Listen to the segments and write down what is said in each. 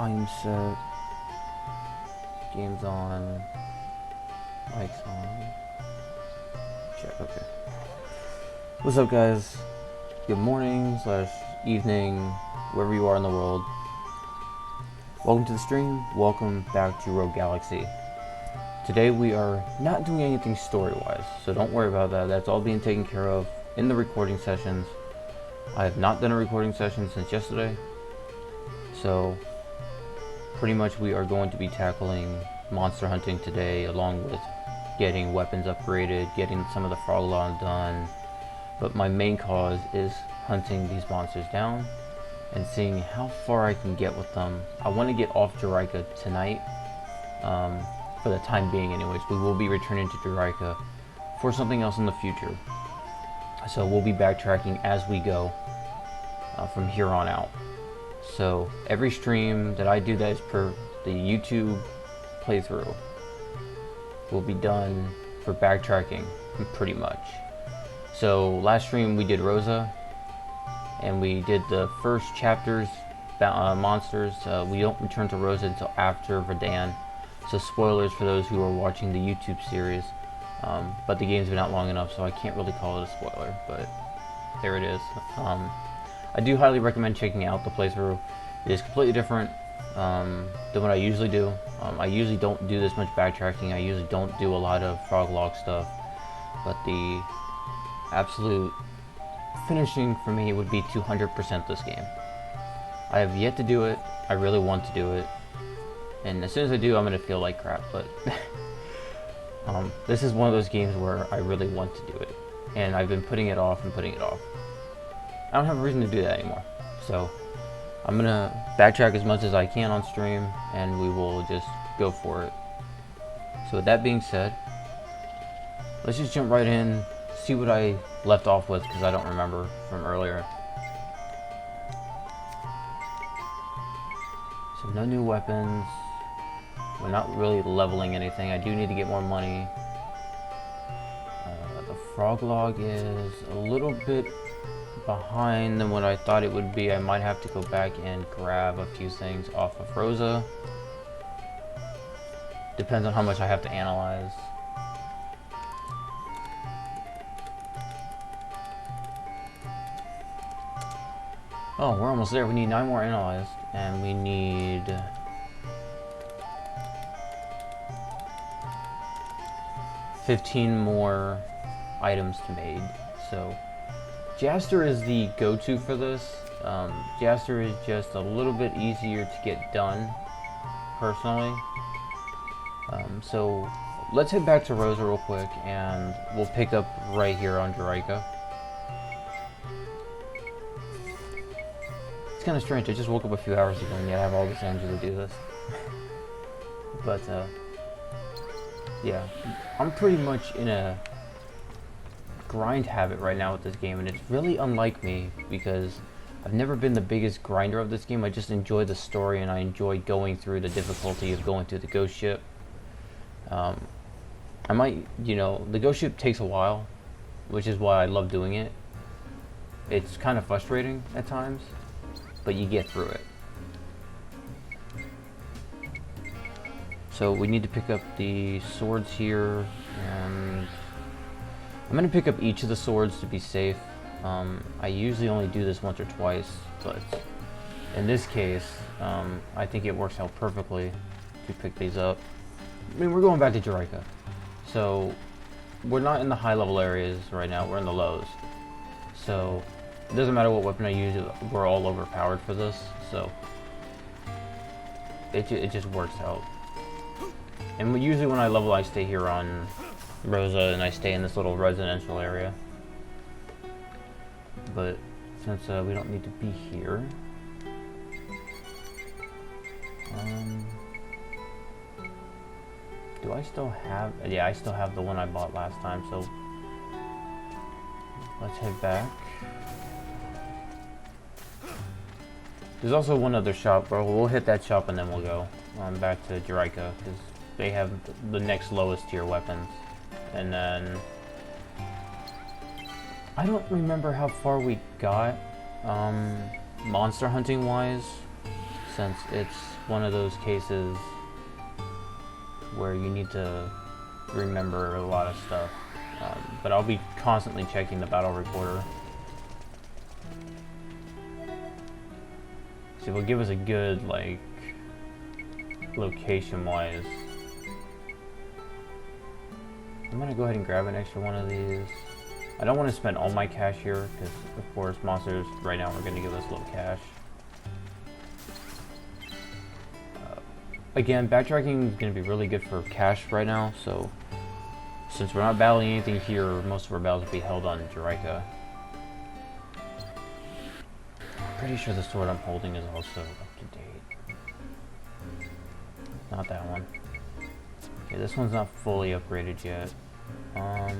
Time set. Games on. Mics on. Check, okay. What's up, guys? Good morning / evening, wherever you are in the world. Welcome to the stream. Welcome back to Rogue Galaxy. Today we are not doing anything story-wise, so don't worry about that. That's all being taken care of in the recording sessions. I have not done a recording session since yesterday, so pretty much we are going to be tackling monster hunting today, along with getting weapons upgraded, getting some of the frog lawn done. But my main cause is hunting these monsters down and seeing how far I can get with them. I want to get off Juraika tonight, for the time being anyways. We will be returning to Juraika for something else in the future. So we'll be backtracking as we go from here on out. So every stream that I do that is per the YouTube playthrough will be done for backtracking, pretty much. So last stream we did Rosa, and we did the first chapters, monsters. We don't return to Rosa until after Verdan, so spoilers for those who are watching the YouTube series. But the game's been out long enough, so I can't really call it a spoiler, but there it is. I do highly recommend checking out the playthrough. It is completely different than what I usually do. I usually don't do this much backtracking. I usually don't do a lot of frog log stuff, but the absolute finishing for me would be 200% this game. I have yet to do it. I really want to do it, and as soon as I do, I'm gonna feel like crap, but this is one of those games where I really want to do it, and I've been putting it off and putting it off. I don't have a reason to do that anymore, so I'm gonna backtrack as much as I can on stream, and we will just go for it. So with that being said, let's just jump right in, see what I left off with, because I don't remember from earlier. So no new weapons. We're not really leveling anything. I do need to get more money. The frog log is a little bit behind than what I thought it would be. I might have to go back and grab a few things off of Rosa. Depends on how much I have to analyze. Oh, we're almost there. We need 9 more analyzed, and we need 15 more items to made. So Jaster is the go-to for this. Jaster is just a little bit easier to get done, personally. So let's head back to Rosa real quick, and we'll pick up right here on Juraika. It's kind of strange. I just woke up a few hours ago, and yet I have all this energy to do this. But yeah, I'm pretty much in a grind habit right now with this game, and it's really unlike me because I've never been the biggest grinder of this game. I just enjoy the story, and I enjoy going through the difficulty of going through the ghost ship. I might, the ghost ship takes a while, which is why I love doing it. It's kind of frustrating at times, but you get through it. So we need to pick up the swords here, and I'm going to pick up each of the swords to be safe. I usually only do this once or twice, but in this case, I think it works out perfectly to pick these up. I mean, we're going back to Juraika, so we're not in the high level areas right now, we're in the lows. So it doesn't matter what weapon I use, we're all overpowered for this, so it just works out. And usually when I level, I stay here on Rosa, and I stay in this little residential area. But since we don't need to be here, do I still have? Yeah, I still have the one I bought last time. So let's head back. There's also one other shop, bro. We'll hit that shop and then we'll go back to Juraika, because they have the next lowest tier weapons. And then I don't remember how far we got monster hunting wise since it's one of those cases where you need to remember a lot of stuff. But I'll be constantly checking the battle recorder. So it will give us a good, like, location-wise. I'm gonna go ahead and grab an extra one of these. I don't want to spend all my cash here, because, of course, monsters right now are gonna give us low cash. Again, backtracking is gonna be really good for cash right now, so since we're not battling anything here, most of our battles will be held on Juraika. Pretty sure the sword I'm holding is also up to date. Not that one. Okay, this one's not fully upgraded yet. Let's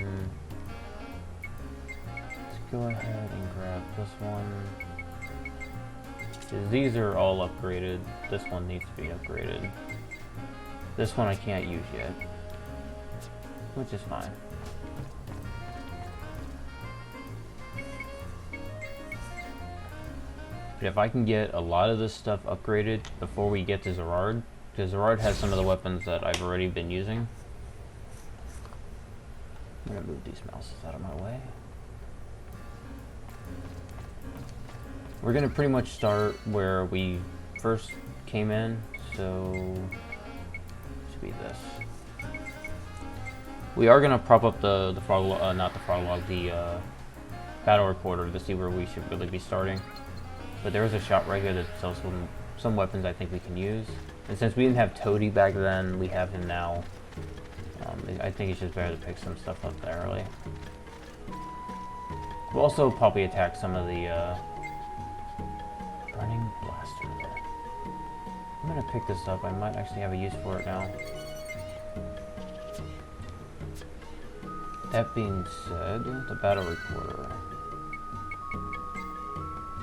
go ahead and grab this one. 'Cause these are all upgraded. This one needs to be upgraded. This one I can't use yet, which is fine. But if I can get a lot of this stuff upgraded before we get to Zerard, because Zerard has some of the weapons that I've already been using. I'm gonna move these mouses out of my way. We're gonna pretty much start where we first came in, so it should be this. We are gonna prop up the frog log, not the frog log, the battle recorder to see where we should really be starting. But there is a shop right here that sells some weapons I think we can use. And since we didn't have Toady back then, we have him now. I think it's just better to pick some stuff up there early. We'll also probably attack some of the burning blaster there. I'm gonna pick this up. I might actually have a use for it now. That being said, the battle recorder.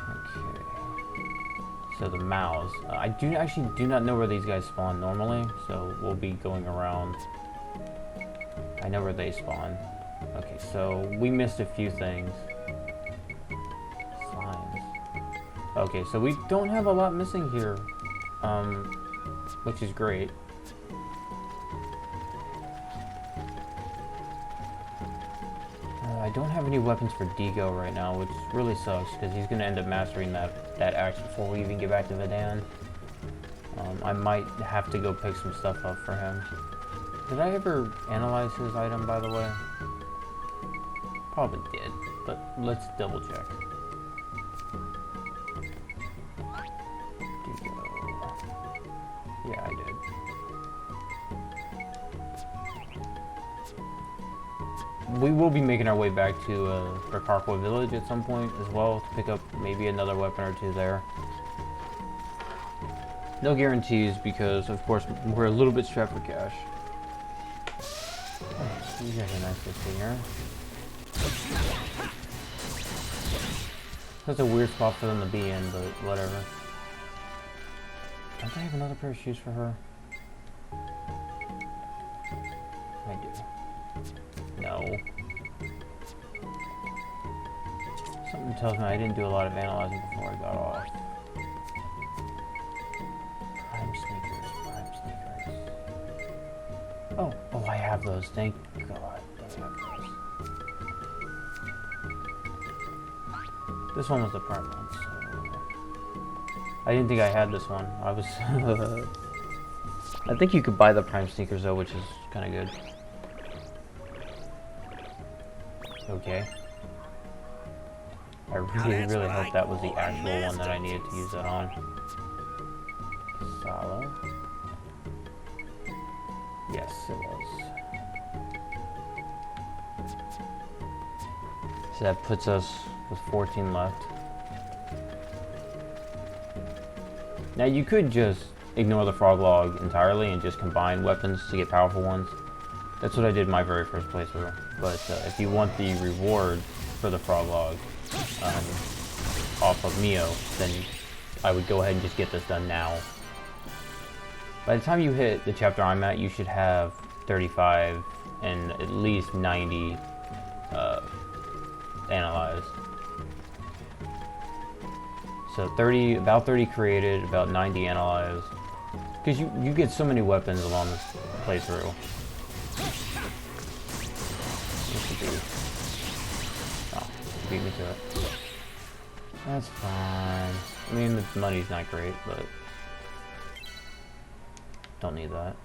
Okay. So the mouse. I actually do not know where these guys spawn normally, so we'll be going around. I know where they spawn. Okay, so we missed a few things. Slimes. Okay, so we don't have a lot missing here, which is great. I don't have any weapons for Digo right now, which really sucks, because he's going to end up mastering that axe before we even get back to Vidan. I might have to go pick some stuff up for him. Did I ever analyze his item, by the way? Probably did, but let's double check. Digo. Yeah, I did. We will be making our way back to Rakarqua village at some point as well to pick up maybe another weapon or two there. No guarantees because, of course, we're a little bit strapped for cash. Oh, you guys are nice to see here. That's a weird spot for them to be in, but whatever. Don't I have another pair of shoes for her? I do. No. Something tells me I didn't do a lot of analyzing before I got off. Prime sneakers. Oh, I have those. Thank God. I have those. This one was the prime one, so I didn't think I had this one. I was. I think you could buy the prime sneakers though, which is kind of good. Okay. I really hope that was the actual one that I needed to use that on. Sala. Yes, it was. So that puts us with 14 left. Now you could just ignore the frog log entirely and just combine weapons to get powerful ones. That's what I did in my very first playthrough. But if you want the reward for the frog log off of Mio, then I would go ahead and just get this done now. By the time you hit the chapter I'm at, you should have 35 and at least 90 So about 30 created, about 90 analyzed. Because you get so many weapons along this playthrough. Oh, beat me to it. That's fine. I mean, the money's not great, but don't need that.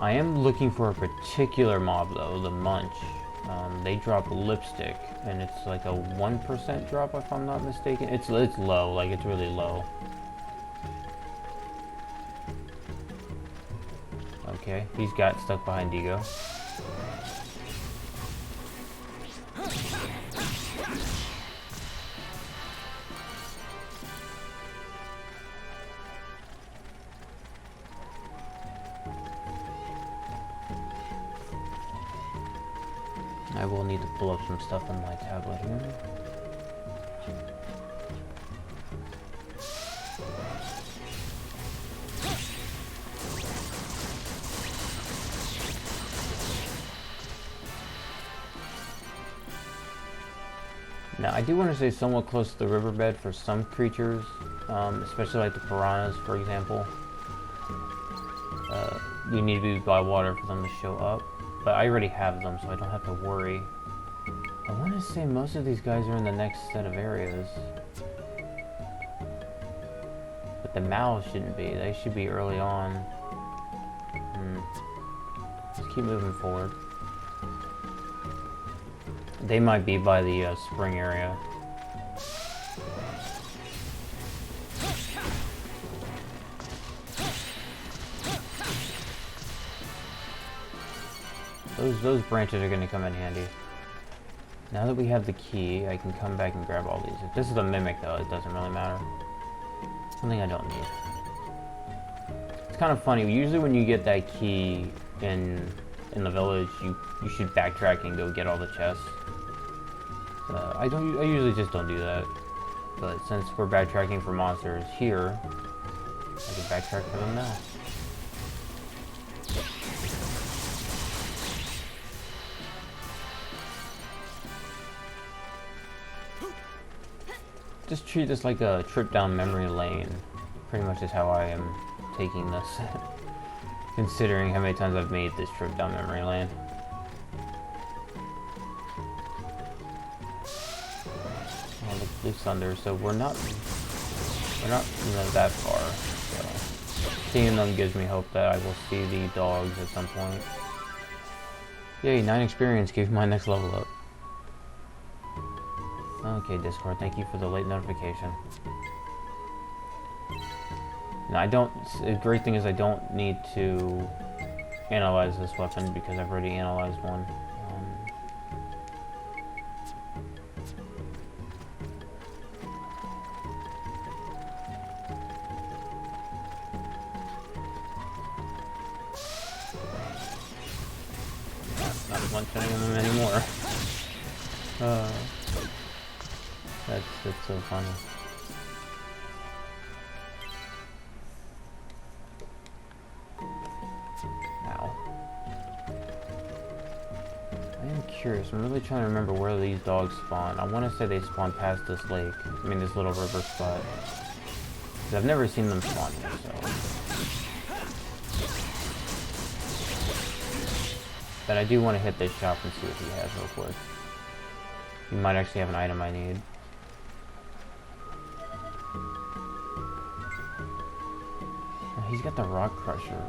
I am looking for a particular mob though, the Munch. They drop lipstick, and it's like a 1% drop if I'm not mistaken. It's low, like it's really low. Okay, he's got stuck behind Digo. I will need to pull up some stuff on my tablet here. Now, I do want to stay somewhat close to the riverbed for some creatures, especially like the piranhas, for example. You need to be by water for them to show up, but I already have them, so I don't have to worry. I want to say most of these guys are in the next set of areas. But the mouths shouldn't be. They should be early on. Let's keep moving forward. They might be by the spring area. Those branches are going to come in handy. Now that we have the key, I can come back and grab all these. If this is a mimic though, it doesn't really matter. Something I don't need. It's kind of funny. Usually when you get that key in the village, you should backtrack and go get all the chests. I usually just don't do that. But since we're backtracking for monsters here, I can backtrack for them now. Just treat this like a trip down memory lane. Pretty much is how I am taking this. Considering how many times I've made this trip down memory lane. Oh, look, Blue Thunder. So we're not that far. So seeing them gives me hope that I will see the dogs at some point. Yay, 9 experience gave my next level up. Okay, Discord, thank you for the late notification. Now, the great thing is I don't need to analyze this weapon because I've already analyzed one. Not one-shotting them anymore. That's so funny. Ow. I am curious. I'm really trying to remember where these dogs spawn. I want to say they spawn past this lake. I mean, this little river spot. Because I've never seen them spawn here, so. But I do want to hit this shop and see what he has real quick. He might actually have an item I need. He's got the rock crusher.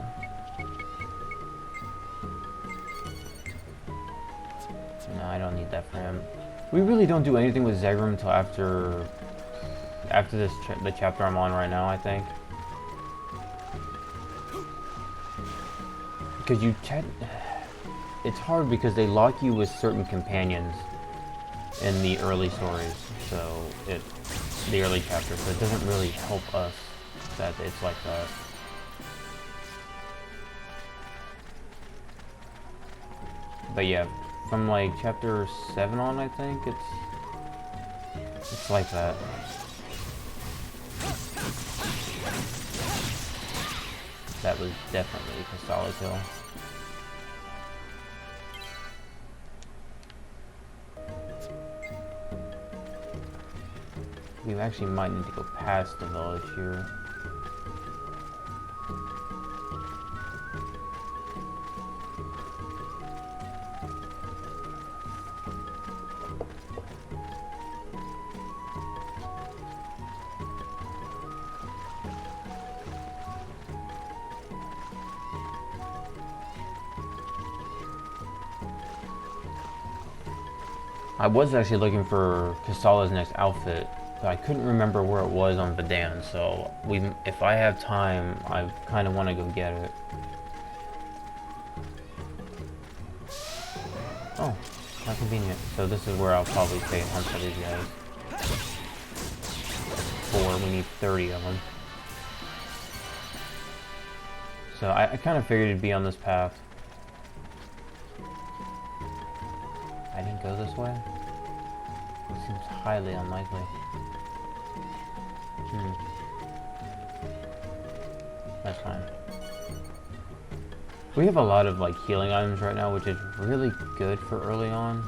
No, I don't need that for him. We really don't do anything with Zegrim until after the chapter I'm on right now, I think. Because it's hard because they lock you with certain companions in the early stories, so the early chapters, so it doesn't really help us that it's like that. But yeah, from like chapter 7 on, I think it's like that. That was definitely a solid kill. We actually might need to go past the village here. I was actually looking for Kasala's next outfit, but I couldn't remember where it was on Verdan, so if I have time, I kind of want to go get it. Oh, how convenient. So this is where I'll probably stay and hunt for these guys. 4, we need 30 of them. So I kind of figured it'd be on this path. I didn't go this way? It seems highly unlikely. That's fine. We have a lot of like healing items right now, which is really good for early on.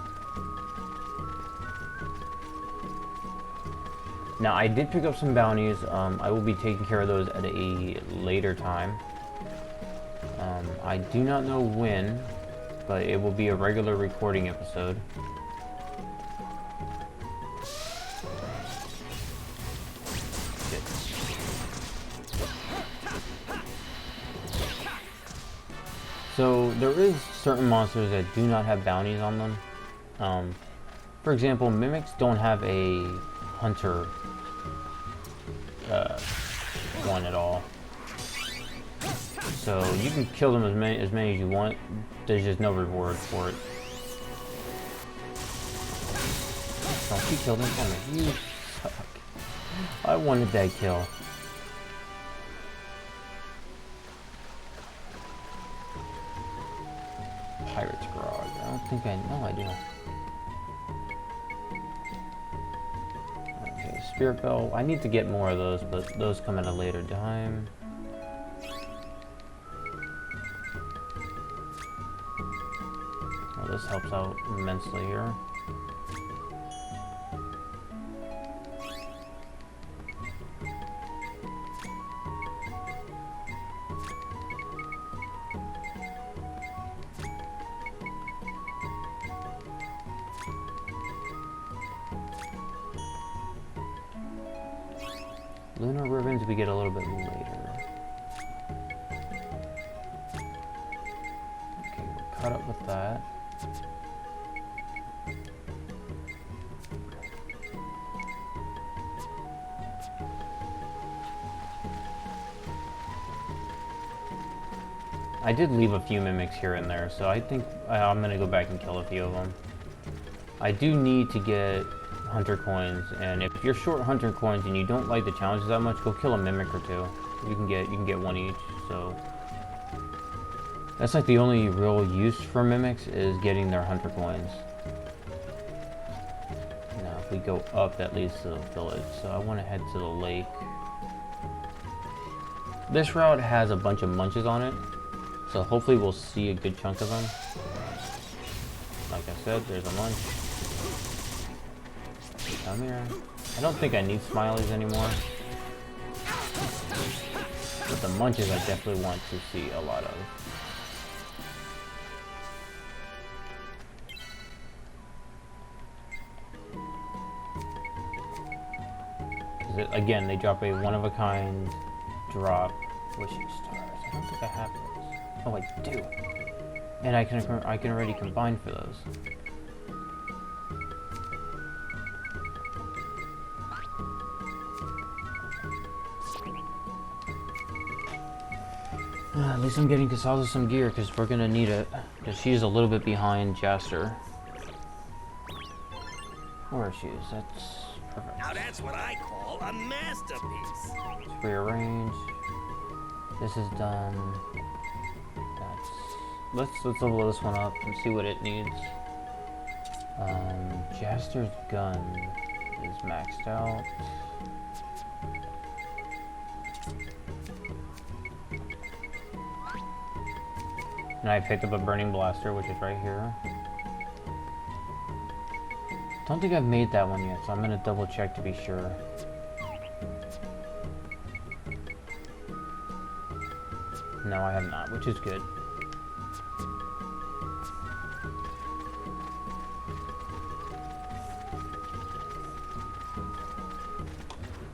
Now I did pick up some bounties. I will be taking care of those at a later time. I do not know when, but it will be a regular recording episode. So there is certain monsters that do not have bounties on them. For example, mimics don't have a hunter one at all. So you can kill them as many as you want. There's just no reward for it. Oh, she killed him for me. You suck. I wanted that kill. Pirate's Grog. I don't think I know. I do. Okay, Spirit Bell. I need to get more of those, but those come at a later time. This helps out immensely here. Lunar ribbons we get a little bit later. Okay, we're caught up with that. I did leave a few mimics here and there, so I think I'm gonna go back and kill a few of them. I do need to get hunter coins, and if you're short hunter coins and you don't like the challenges that much, go kill a mimic or two. You can get one each. So that's like the only real use for mimics is getting their hunter coins. Now, if we go up, that leads to the village. So I want to head to the lake. This route has a bunch of munches on it. So hopefully we'll see a good chunk of them. Like I said, there's a munch. Come here. I don't think I need smileys anymore. But the munches I definitely want to see a lot of. Again, they drop a one-of-a-kind drop. Wishing stars. I don't think I have those. Oh, I do. And I can already combine for those. At least I'm getting Kasala some gear, because we're gonna need it. Because she's a little bit behind Jaster. Where she is, that's perfect. Now that's what I call a masterpiece. Let's rearrange. This is done. Let's level this one up and see what it needs. Jaster's gun is maxed out. And I picked up a burning blaster, which is right here. Don't think I've made that one yet, so I'm gonna double check to be sure. No, I have not, which is good.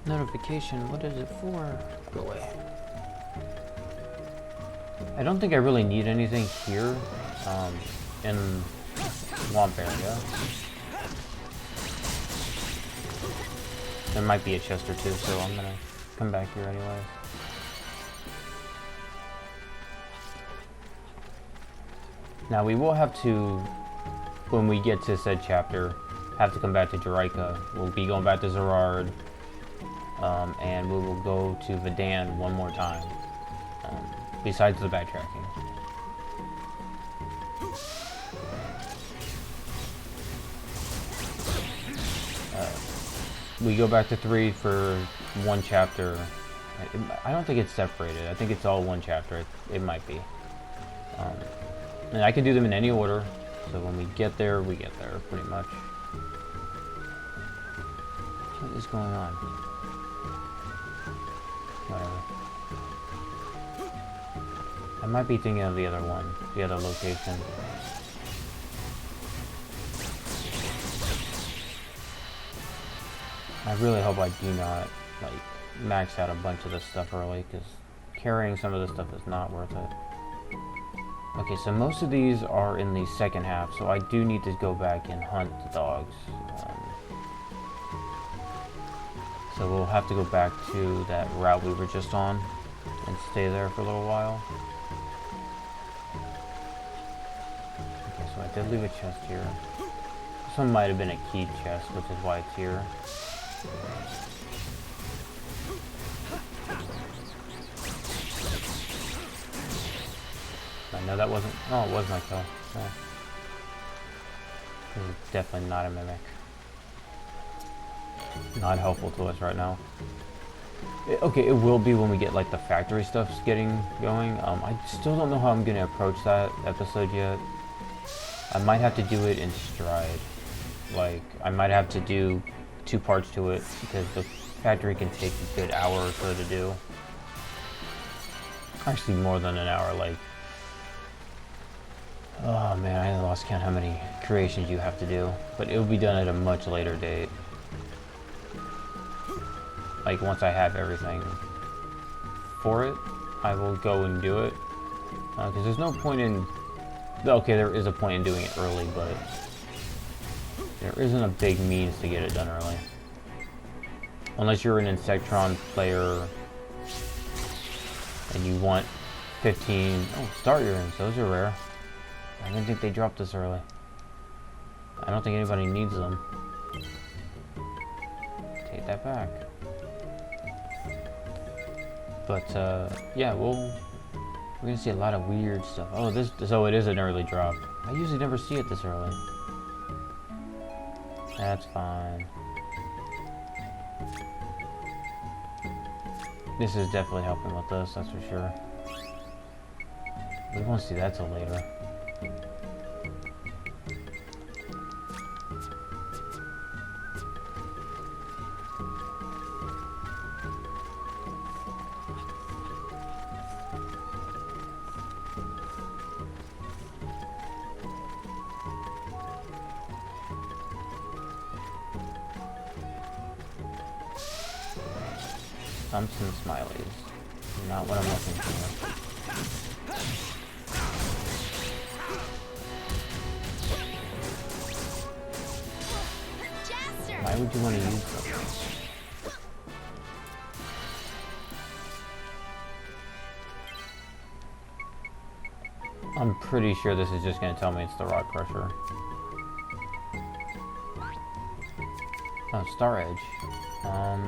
Notification, what is it for? Go away. I don't think I really need anything here, in Swamp area. There might be a chest or two, so I'm gonna come back here anyways. Now we will have to, when we get to said chapter, have to come back to Juraika. We'll be going back to Zerard, and we will go to Vidan one more time, besides the backtracking. We go back to 3 for one chapter. I don't think it's separated. I think it's all one chapter. It might be. And I can do them in any order. So when we get there, pretty much. What is going on? Whatever. I might be thinking of the other one, the other location. I really hope I do not, like, max out a bunch of this stuff early, because carrying some of this stuff is not worth it. Okay, so most of these are in the second half, so I do need to go back and hunt the dogs. So we'll have to go back to that route we were just on and stay there for a little while. Okay, so I did leave a chest here. This one might have been a key chest, which is why it's here. No, that wasn't. Oh, it was my kill. No. This is definitely not a mimic. Not helpful to us right now. Okay, it will be when we get like the factory stuff's getting going. I still don't know how I'm gonna approach that episode yet. I might have to do it in stride. Like, I might have to do 2 parts to it because the factory can take a good hour or so to do. Actually, more than an hour. Like, oh man, I lost count how many creations you have to do, but it will be done at a much later date. Like, once I have everything for it, I will go and do it. Because there's no point in... Okay, there is a point in doing it early, but there isn't a big means to get it done early. Unless you're an Insectron player and you want 15... Oh, start urines, those are rare. I didn't think they dropped this early. I don't think anybody needs them. Take that back. But, yeah, we're gonna see a lot of weird stuff. Oh, so it is an early drop. I usually never see it this early. That's fine. This is definitely helping with this, that's for sure. We won't see that till later. Thumps and smileys. Not what I'm looking for. Why would you want to use them? I'm pretty sure this is just going to tell me it's the Rock Crusher. Oh, Star Edge.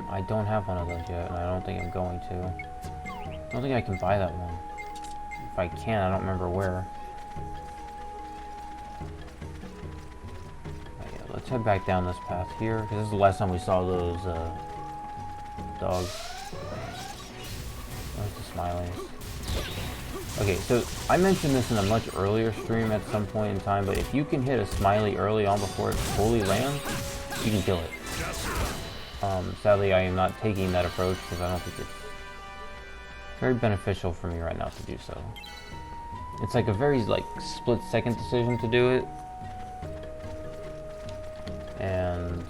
I don't have one of those yet, and I don't think I'm going to. I don't think I can buy that one. If I can, I don't remember where. But yeah, let's head back down this path here, because this is the last time we saw those dogs. Where's the smileys? Okay, so I mentioned this in a much earlier stream at some point in time, but if you can hit a smiley early on before it fully lands, you can kill it. Sadly, I am not taking that approach because I don't think it's Very beneficial for me right now to do so. It's like a very like split-second decision to do it. And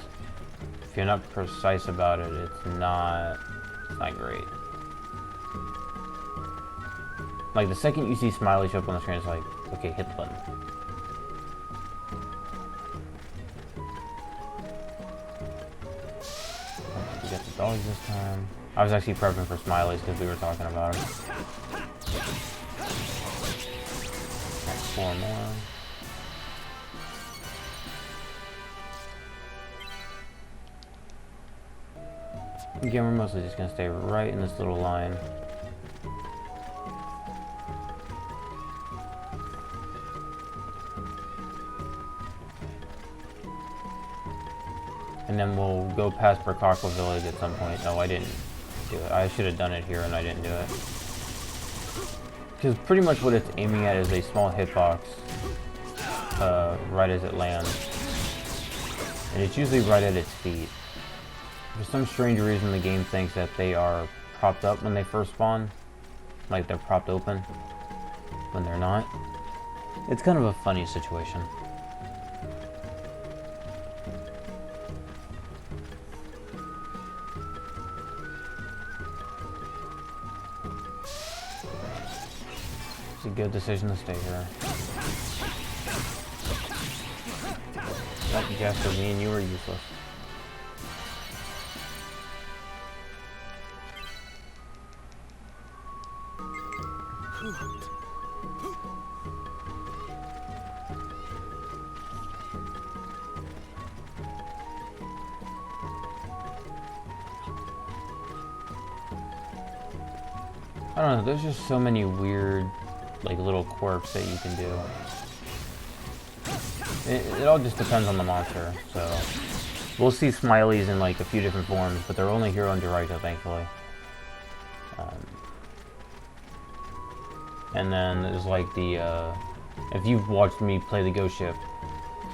if you're not precise about it, it's not great. Like the second you see Smiley show up on the screen, it's like, okay, hit the button. We got the dogs this time. I was actually prepping for Smileys because we were talking about them. That's 4 more. Again, we're mostly just going to stay right in this little line. And then we'll go past Burkakwa Village at some point. No, I didn't do it. I should have done it here and I didn't do it. Because pretty much what it's aiming at is a small hitbox right as it lands. And it's usually right at its feet. For some strange reason, the game thinks that they are propped up when they first spawn. Like they're propped open when they're not. It's kind of a funny situation. It's a good decision to stay here. That Jester, me and you were useless. I don't know, there's just so many weird, like, little quirks that you can do. It all just depends on the monster, so... We'll see Smileys in, like, a few different forms, but they're only here on Juraika, thankfully. And then there's, like, the, if you've watched me play the Ghost Ship,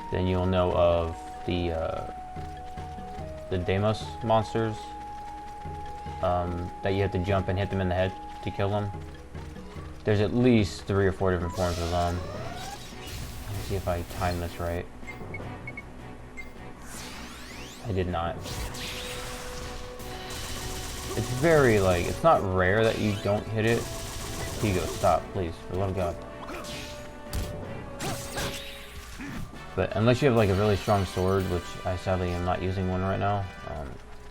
then you'll know of the Deimos monsters, that you have to jump and hit them in the head to kill them. There's at least 3 or 4 different forms of them. Let's see if I time this right. I did not. It's very, like, it's not rare that you don't hit it. Here you go, stop, please, for the love of God. But unless you have, like, a really strong sword, which I sadly am not using one right now,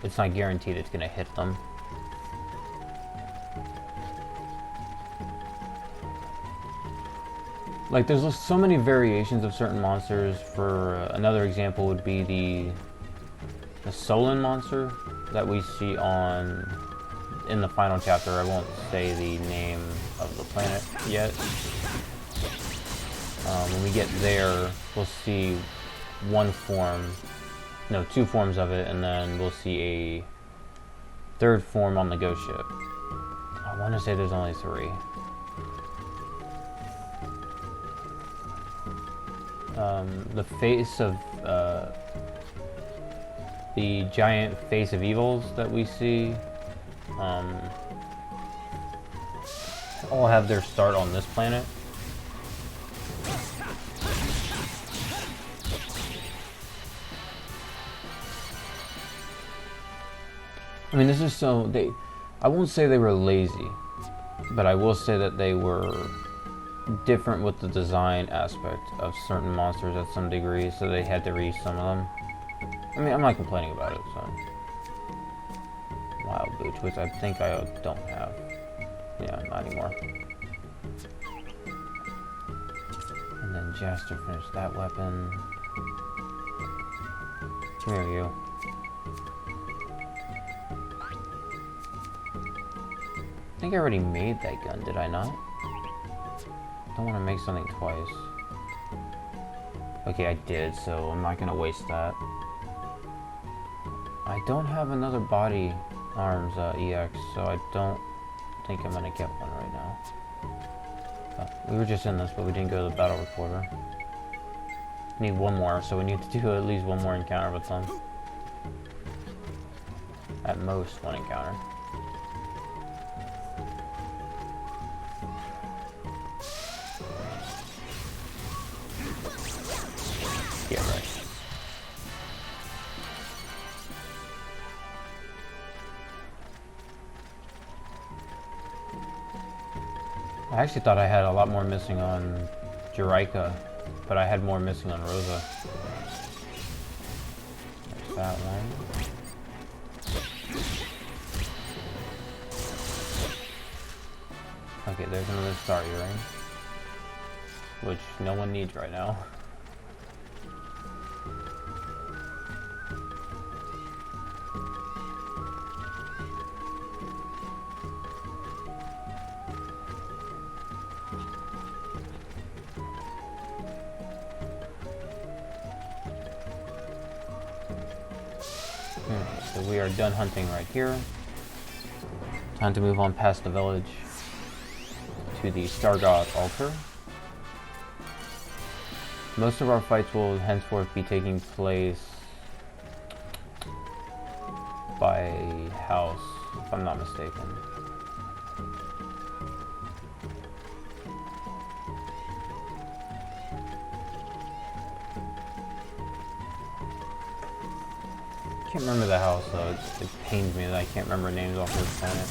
it's not guaranteed it's gonna hit them. Like, there's just so many variations of certain monsters. For another example would be the Solon monster that we see in the final chapter. I won't say the name of the planet yet. When we get there, we'll see 2 forms of it, and then we'll see a 3rd form on the Ghost Ship. I want to say there's only 3. The face of the giant face of evils that we see all have their start on this planet. I mean, this is so I won't say they were lazy, but I will say that they were different with the design aspect of certain monsters at some degree, so they had to reuse some of them. I mean, I'm not complaining about it, so. Wild Boots, which I think I don't have. Yeah, not anymore. And then Jaster finished that weapon. Come here, you. I think I already made that gun, did I not? Don't want to make something twice. Okay, I did, so I'm not gonna waste that. I don't have another body arms EX, so I don't think I'm gonna get one right now. We were just in this, but we didn't go to the battle recorder. Need one more, so we need to do at least one more encounter with them. At most, one encounter. I actually thought I had a lot more missing on Juraika, but I had more missing on Rosa. There's that one. Okay, there's another star earring, which no one needs right now. So we are done hunting right here. Time to move on past the village to the Star God altar. Most of our fights will henceforth be taking place by house, if I'm not mistaken. I can't remember the house though. It pains me that I can't remember names off this planet.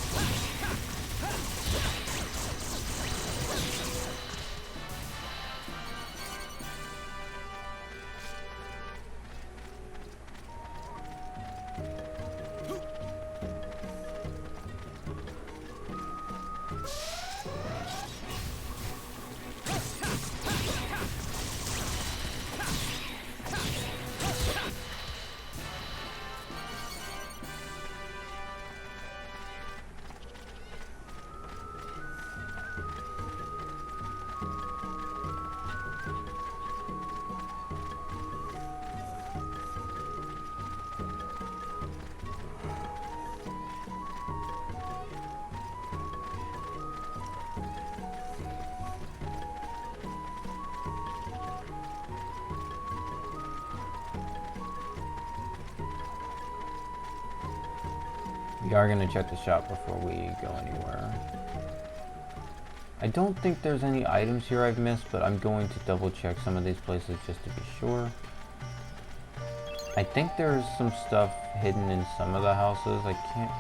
We are going to check the shop before we go anywhere. I don't think there's any items here I've missed, but I'm going to double check some of these places just to be sure. I think there's some stuff hidden in some of the houses. I can't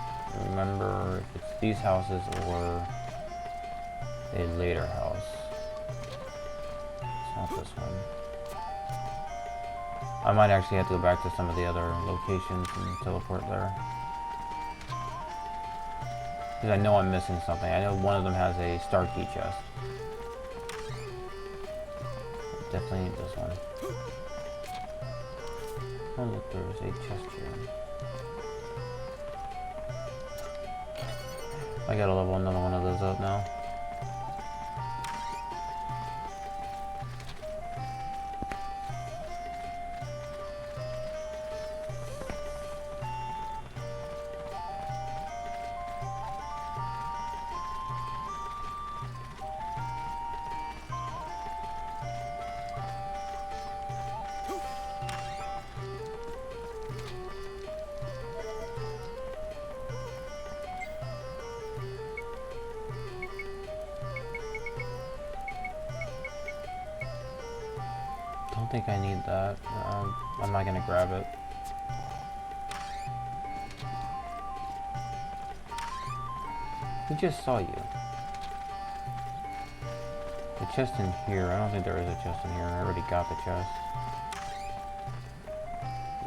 remember if it's these houses or a later house. It's not this one. I might actually have to go back to some of the other locations and teleport there. Because I know I'm missing something. I know one of them has a star key chest. Definitely need this one. Oh look, there's a chest here. I gotta level another one of those up now. I don't think I need that. I'm not gonna grab it. Who just saw you? The chest in here. I don't think there is a chest in here. I already got the chest.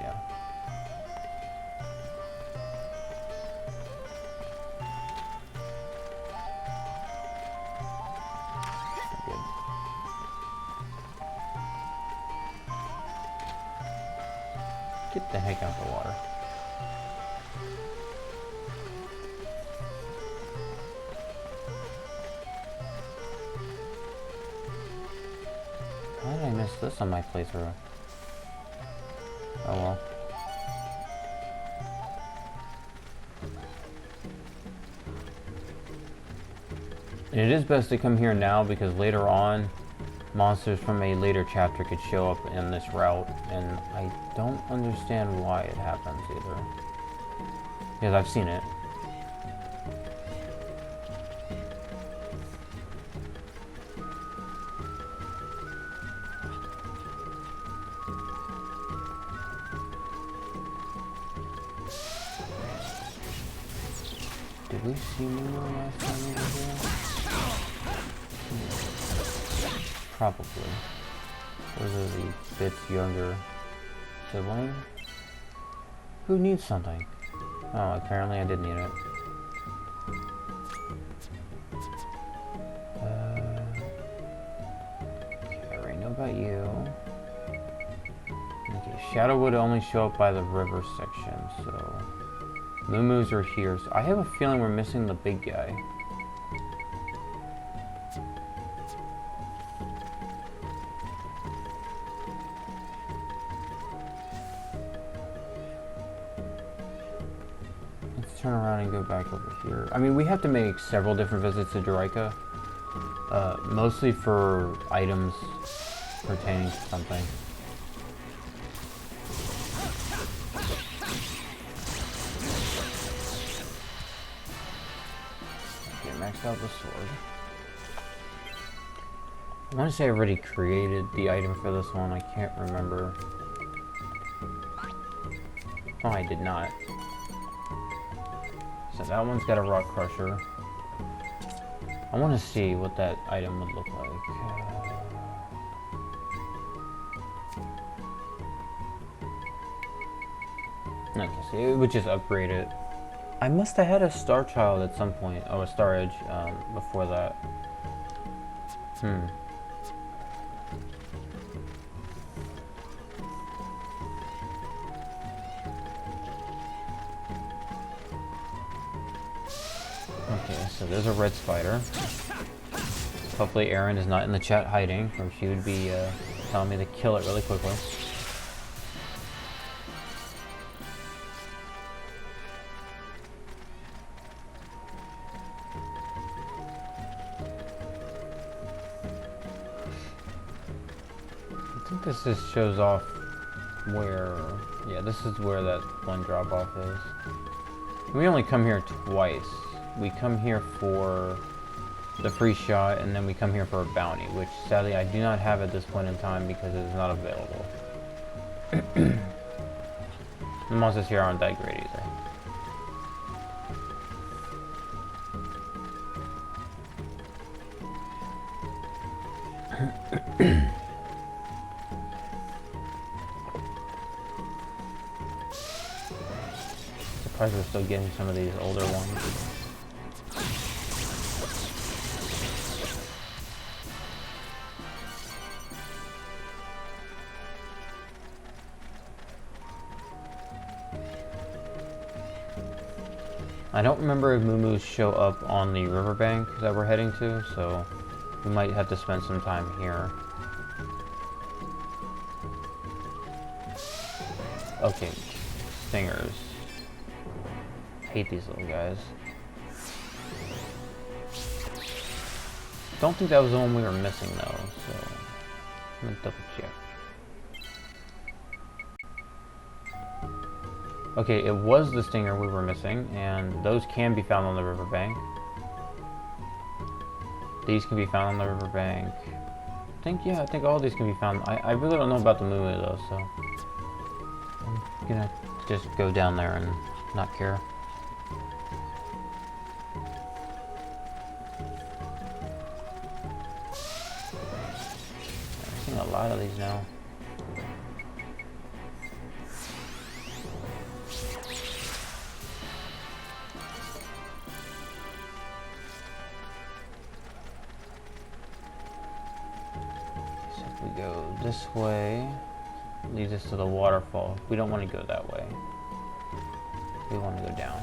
Yeah. Good. Get the heck out of the water. How did I miss this on my playthrough? Oh well. And it is best to come here now because later on monsters from a later chapter could show up in this route, and I don't understand why it happens either. Because I've seen it. Did we see Moon last time we were here? Probably. Those are the bits younger sibling. Who needs something? Oh, apparently I did need it. Okay, I already know about you. Okay, Shadow would only show up by the river section, so... Moo-moos are here. So I have a feeling we're missing the big guy. Let's turn around and go back over here. I mean, we have to make several different visits to Juraika. Mostly for items pertaining to something. Maxed out the sword. I want to say I already created the item for this one. I can't remember. Oh, I did not. So that one's got a rock crusher. I want to see what that item would look like. Okay, so it would just upgrade it. I must have had a Star Child at some point. Oh, a Star Edge before that. Okay, so there's a red spider. Hopefully Erin is not in the chat hiding, or she would be telling me to kill it really quickly. I think this just shows off where... Yeah, this is where that one drop-off is. We only come here twice. We come here for the free shot, and then we come here for a bounty, which sadly I do not have at this point in time because it is not available. The monsters here aren't that great either. Surprised we're still getting some of these older ones. I don't remember if moo-moos show up on the riverbank that we're heading to, so we might have to spend some time here. Okay, stingers. Hate these little guys. Don't think that was the one we were missing though, so I'm gonna double check. Okay, it was the stinger we were missing, and those can be found on the riverbank. These can be found on the riverbank. I think all these can be found. I really don't know about the moo though, so I'm gonna just go down there and not care. I'm seeing a lot of these now. We go this way, leads us to the waterfall. We don't want to go that way. We want to go down.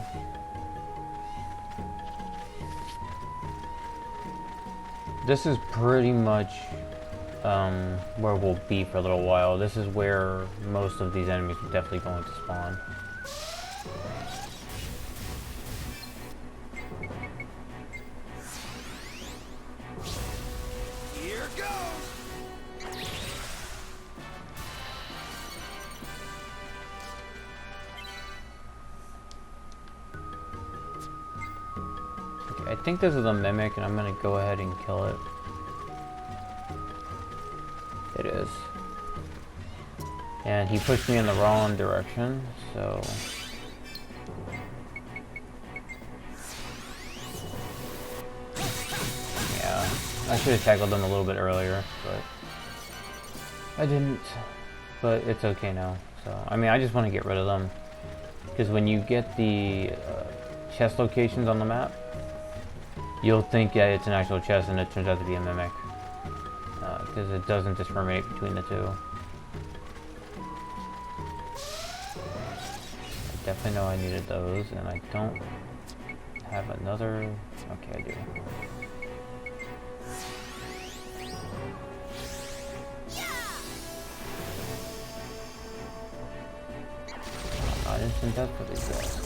This is pretty much where we'll be for a little while. This is where most of these enemies are definitely going to spawn. Here goes. I think this is a mimic, and I'm gonna go ahead and kill it. It is. And he pushed me in the wrong direction, so... Yeah, I should have tackled them a little bit earlier, but I didn't. But it's okay now. So, I mean, I just want to get rid of them. Because when you get the chest locations on the map, you'll think that it's an actual chest and it turns out to be a mimic. Because it doesn't discriminate between the two. I definitely know I needed those, and I don't have another... Okay, I do. Not instant death for these guys.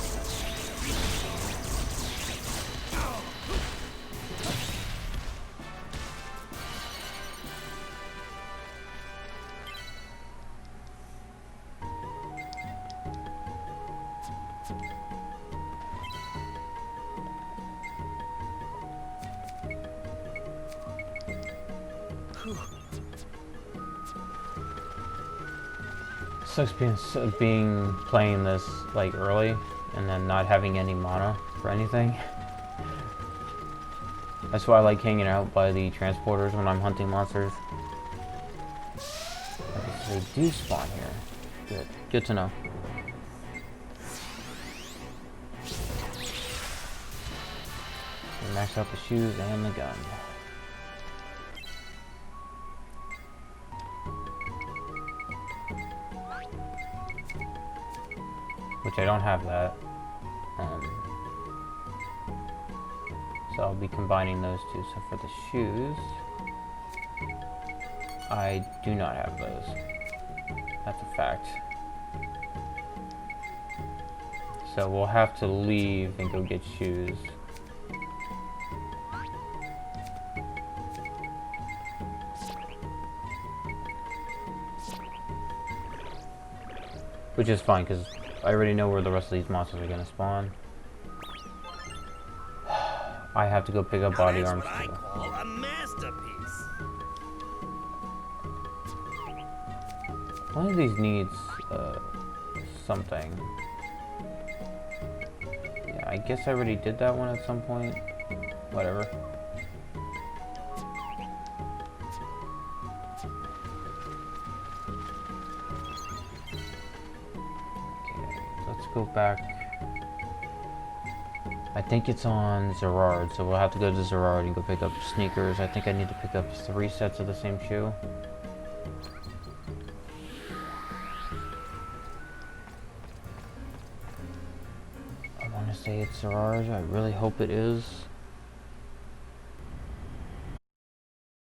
Sucks being playing this like early and then not having any mana for anything. That's why I like hanging out by the transporters when I'm hunting monsters. They do spawn here. Good. Good to know. Max out the shoes and the gun. Which I don't have that. So I'll be combining those two. So for the shoes, I do not have those. That's a fact. So we'll have to leave and go get shoes. Which is fine, because I already know where the rest of these monsters are going to spawn. I have to go pick up body arms That's what too. I call a masterpiece. One of these needs something. Yeah, I guess I already did that one at some point. Whatever. Okay, let's go back. I think it's on Zerard, so we'll have to go to Zerard and go pick up sneakers. I think I need to pick up 3 sets of the same shoe. I want to say it's Zerard. I really hope it is.